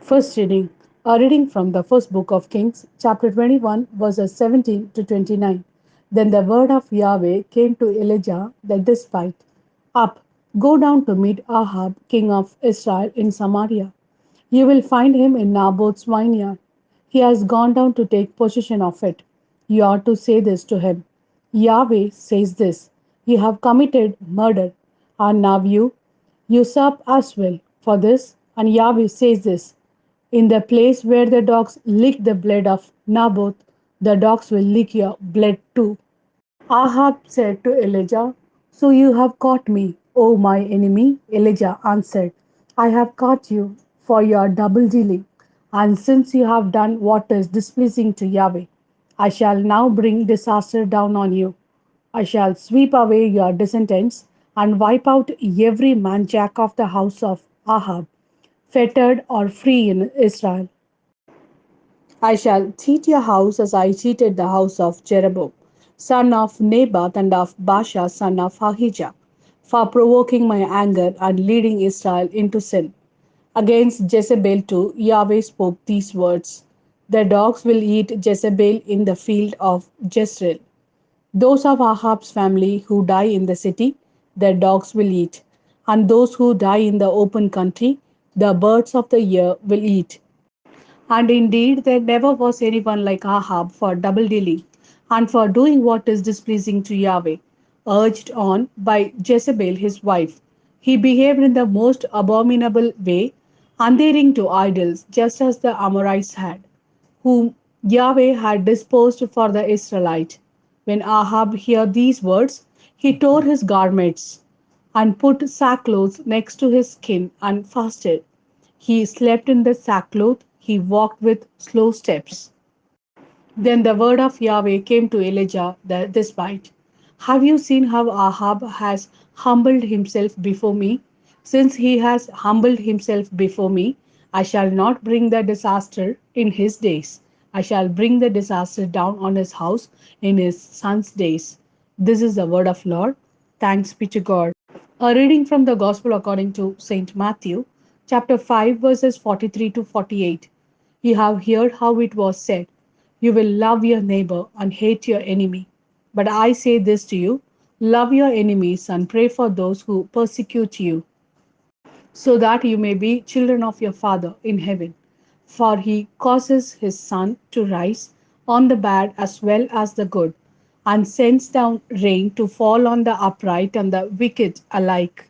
First reading. A reading from the first book of Kings, chapter 21, verses 17 to 29. Then the word of Yahweh came to Elijah the Tishbite. Up, go down to meet Ahab, king of Israel, in Samaria. You will find him in Naboth's vineyard. He has gone down to take possession of it. You are to say this to him. Yahweh says this: You have committed murder, and now you usurp as well for this. And Yahweh says this: In the place where the dogs licked the blood of Naboth, the dogs will lick your blood too. Ahab said to Elijah, So you have caught me, O my enemy. Elijah answered, I have caught you for your double dealing, and since you have done what is displeasing to Yahweh, I shall now bring disaster down on you. I shall sweep away your descendants and wipe out every man jack of the house of Ahab, fettered or free in Israel. I shall cheat your house as I cheated the house of Jeroboam, son of Nebat, and of Baasha, son of Ahijah, for provoking my anger and leading Israel into sin. Against Jezebel too, Yahweh spoke these words: The dogs will eat Jezebel in the field of Jezreel. Those of Ahab's family who die in the city, the dogs will eat, and those who die in the open country, the birds of the air will eat. And indeed, there never was anyone like Ahab for double dealing and for doing what is displeasing to Yahweh, urged on by Jezebel his wife. He behaved in the most abominable way, adhering to idols, just as the Amorites had, whom Yahweh had disposed for the Israelite. When Ahab heard these words, he tore his garments and put sackcloth next to his skin and fasted. He slept in the sackcloth, he walked with slow steps. Then the word of Yahweh came to Elijah the Tishbite. Have you seen how Ahab has humbled himself before me? Since he has humbled himself before me, I shall not bring the disaster in his days. I shall bring the disaster down on his house in his son's days. This is the word of Lord. Thanks be to God. A reading from the Gospel according to Saint Matthew, chapter 5, verses 43 to 48. You have heard how it was said, You will love your neighbor and hate your enemy. But I say this to you: love your enemies and pray for those who persecute you, so that you may be children of your Father in heaven. For he causes his sun to rise on the bad as well as the good, and sends down rain to fall on the upright and the wicked alike.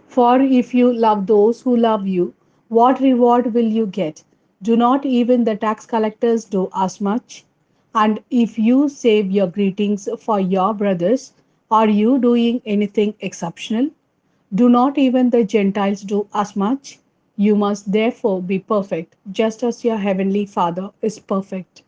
For if you love those who love you, what reward will you get? Do not even the tax collectors do as much? And if you save your greetings for your brothers, are you doing anything exceptional? Do not even the Gentiles do as much? You must therefore be perfect, just as your heavenly Father is perfect.